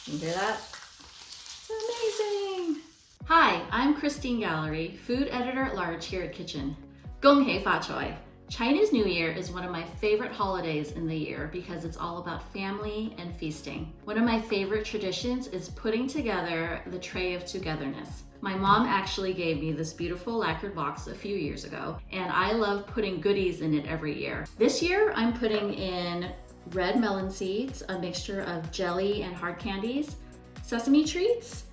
You hear that? It's amazing. Hi, I'm Christine Gallary, Food Editor-at-Large here at Kitchn. Gong hei fa choi. Chinese New Year is one of my favorite holidays in the year because it's all about family and feasting. One of my favorite traditions is putting together the tray of togetherness. My mom actually gave me this beautiful lacquered box a few years ago, and I love putting goodies in it every year. This year, I'm putting in red melon seeds, a mixture of jelly and hard candies, sesame treats,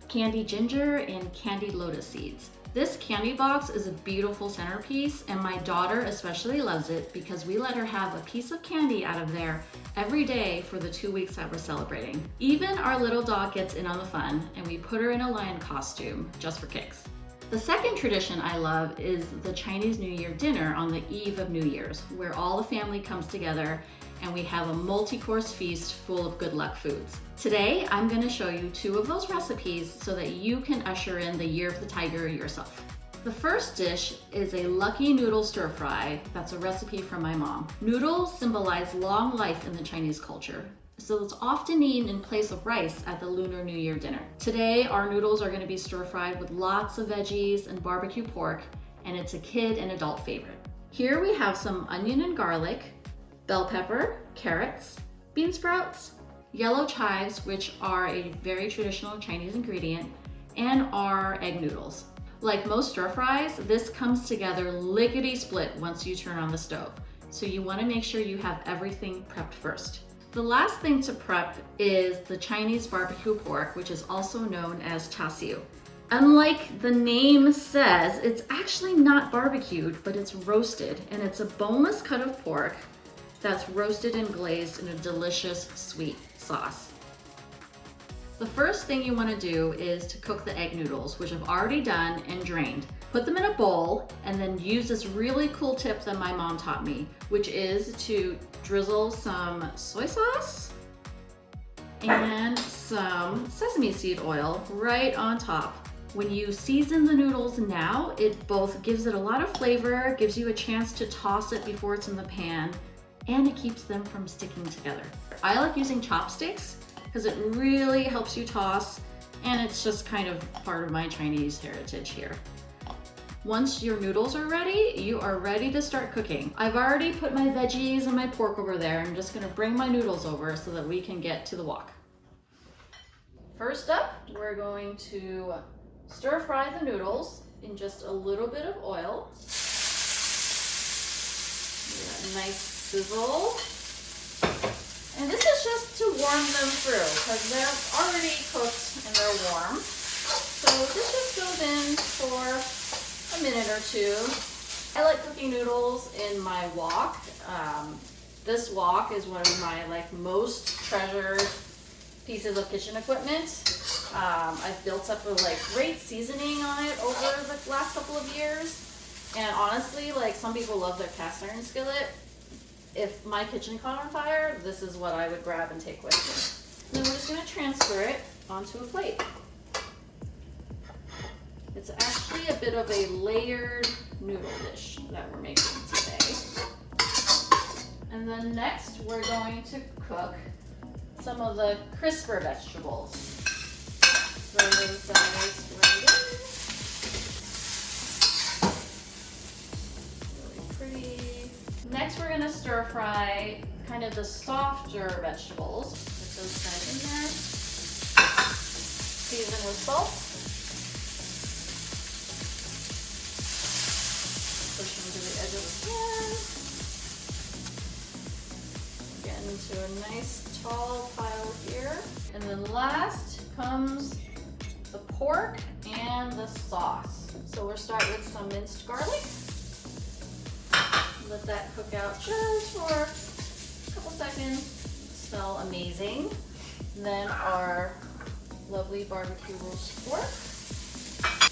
candied ginger, and candied lotus seeds. This candy box is a beautiful centerpiece, and my daughter especially loves it because we let her have a piece of candy out of there every day for the 2 weeks that we're celebrating. Even our little dog gets in on the fun, and we put her in a lion costume just for kicks. The second tradition I love is the Chinese New Year dinner on the eve of New Year's, where all the family comes together and we have a multi-course feast full of good luck foods. Today, I'm going to show you 2 of those recipes so that you can usher in the Year of the Tiger yourself. The first dish is a Lucky Noodle Stir-Fry. That's a recipe from my mom. Noodles symbolize long life in the Chinese culture, so it's often eaten in place of rice at the Lunar New Year dinner. Today, our noodles are going to be stir-fried with lots of veggies and barbecue pork, and it's a kid and adult favorite. Here we have some onion and garlic, bell pepper, carrots, bean sprouts, yellow chives, which are a very traditional Chinese ingredient, and our egg noodles. Like most stir fries, this comes together lickety-split once you turn on the stove. So you want to make sure you have everything prepped first. The last thing to prep is the Chinese barbecue pork, which is also known as char siu. Unlike the name says, it's actually not barbecued, but it's roasted, and it's a boneless cut of pork that's roasted and glazed in a delicious sweet sauce. The first thing you want to do is to cook the egg noodles, which I've already done and drained. Put them in a bowl and then use this really cool tip that my mom taught me, which is to drizzle some soy sauce and some sesame seed oil right on top. When you season the noodles now, it both gives it a lot of flavor, gives you a chance to toss it before it's in the pan, and it keeps them from sticking together. I like using chopsticks because it really helps you toss, and it's just kind of part of my Chinese heritage here. Once your noodles are ready, you are ready to start cooking. I've already put my veggies and my pork over there. I'm just gonna bring my noodles over so that we can get to the wok. First up, we're going to stir fry the noodles in just a little bit of oil. Get a nice sizzle. And this is just to warm them through because they're already cooked and they're warm. So this just goes in for a minute or 2. I like cooking noodles in my wok. This wok is one of my most treasured pieces of kitchen equipment. I've built up a great seasoning on it over the last couple of years. And honestly, some people love their cast iron skillet. If my kitchen caught on fire, this is what I would grab and take with me. And then we're just going to transfer it onto a plate. It's actually a bit of a layered noodle dish that we're making today. And then next, we're going to cook some of the crisper vegetables. Throw those guys right in. Really pretty. Next, we're going to stir fry kind of the softer vegetables. Put those guys in there. Season with salt. Push them to the edge of the pan. Get into a nice tall pile here. And then last comes the pork and the sauce. So we'll start with some minced garlic. Let that cook out just for a couple seconds. Smell amazing. And then our lovely barbecue roast pork.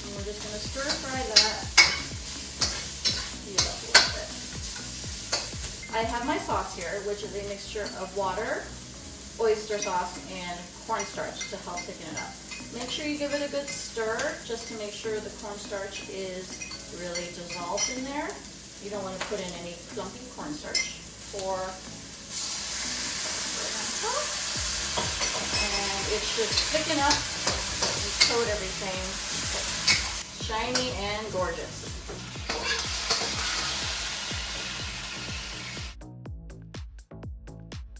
And we're just going to stir fry that. Heat it up a little bit. I have my sauce here, which is a mixture of water, oyster sauce, and cornstarch to help thicken it up. Make sure you give it a good stir just to make sure the cornstarch is really dissolved in there. You don't want to put in any clumpy cornstarch. And it should thicken up and coat everything shiny and gorgeous.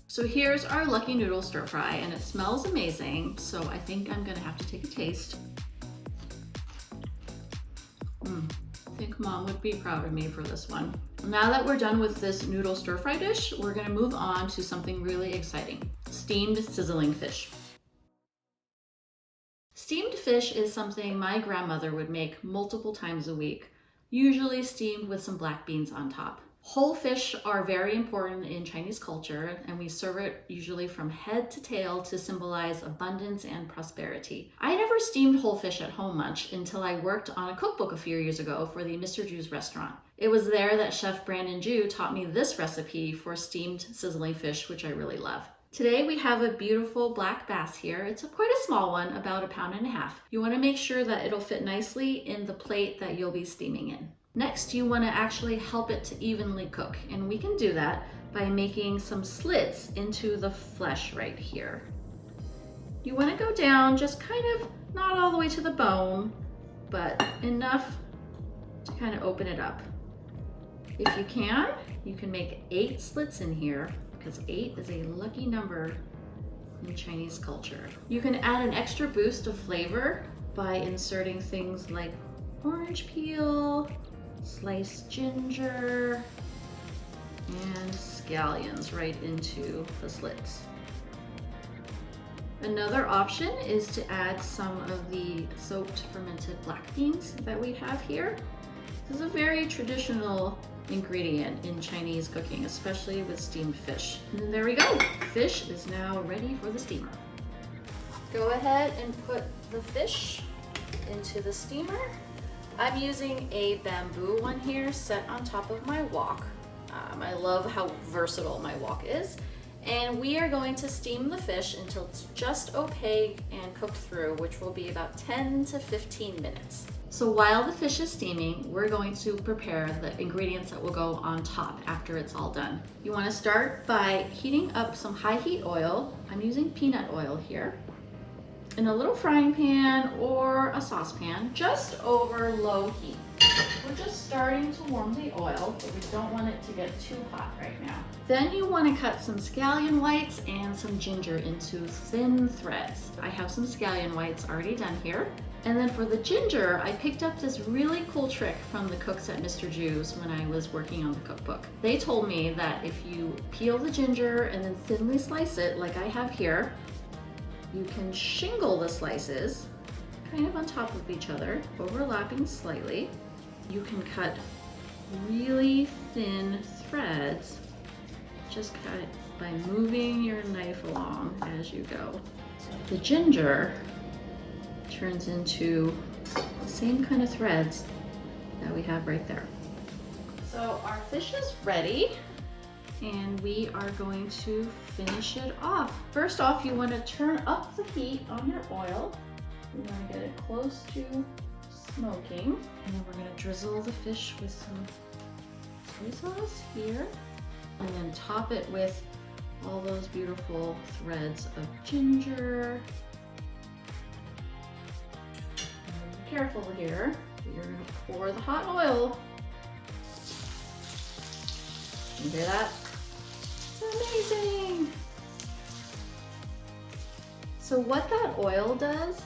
So here's our Lucky Noodle Stir-Fry, and it smells amazing, so I think I'm gonna have to take a taste. I think Mom would be proud of me for this one. Now that we're done with this noodle stir-fry dish, we're gonna move on to something really exciting: steamed sizzling fish. Steamed fish is something my grandmother would make multiple times a week, usually steamed with some black beans on top. Whole fish are very important in Chinese culture, and we serve it usually from head to tail to symbolize abundance and prosperity. I never steamed whole fish at home much until I worked on a cookbook a few years ago for the Mr. Ju's restaurant. It was there that Chef Brandon Ju taught me this recipe for steamed sizzling fish, which I really love. Today we have a beautiful black bass here. It's quite a small one, about 1.5 pounds. You want to make sure that it'll fit nicely in the plate that you'll be steaming in. Next, you want to actually help it to evenly cook, and we can do that by making some slits into the flesh right here. You want to go down just kind of, not all the way to the bone, but enough to kind of open it up. If you can make 8 slits in here, because 8 is a lucky number in Chinese culture. You can add an extra boost of flavor by inserting things like orange peel, sliced ginger, and scallions right into the slits. Another option is to add some of the soaked fermented black beans that we have here. This is a very traditional ingredient in Chinese cooking, especially with steamed fish. And there we go. Fish is now ready for the steamer. Go ahead and put the fish into the steamer. I'm using a bamboo one here set on top of my wok. I love how versatile my wok is. And we are going to steam the fish until it's just opaque and cooked through, which will be about 10 to 15 minutes. So while the fish is steaming, we're going to prepare the ingredients that will go on top after it's all done. You want to start by heating up some high heat oil. I'm using peanut oil here, in a little frying pan or a saucepan, just over low heat. We're just starting to warm the oil, but we don't want it to get too hot right now. Then you want to cut some scallion whites and some ginger into thin threads. I have some scallion whites already done here. And then for the ginger, I picked up this really cool trick from the cooks at Mr. Ju's when I was working on the cookbook. They told me that if you peel the ginger and then thinly slice it, like I have here, you can shingle the slices kind of on top of each other, overlapping slightly. You can cut really thin threads, just cut by moving your knife along as you go. The ginger turns into the same kind of threads that we have right there. So our fish is ready, and we are going to finish it off. First off, you want to turn up the heat on your oil. You want to get it close to smoking. And then we're going to drizzle the fish with some soy sauce here. And then top it with all those beautiful threads of ginger. And be careful here. You're going to pour the hot oil. You hear that? It's amazing! So what that oil does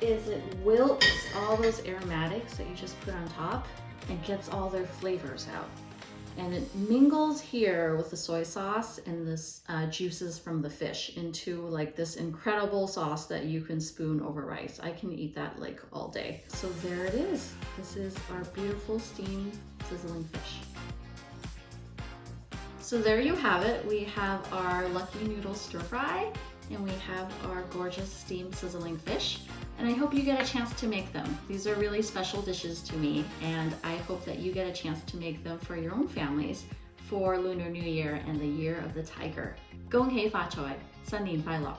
is it wilts all those aromatics that you just put on top and gets all their flavors out. And it mingles here with the soy sauce and this juices from the fish into like this incredible sauce that you can spoon over rice. I can eat that like all day. So there it is. This is our beautiful steamed sizzling fish. So there you have it. We have our Lucky Noodle Stir-Fry, and we have our gorgeous steamed sizzling fish. And I hope you get a chance to make them. These are really special dishes to me, and I hope that you get a chance to make them for your own families for Lunar New Year and the Year of the Tiger. Gong hei fa choi, san nin fai lo.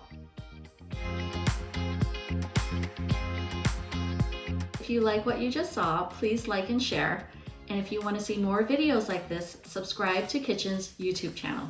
If you like what you just saw, please like and share. And if you want to see more videos like this, subscribe to Kitchn's YouTube channel.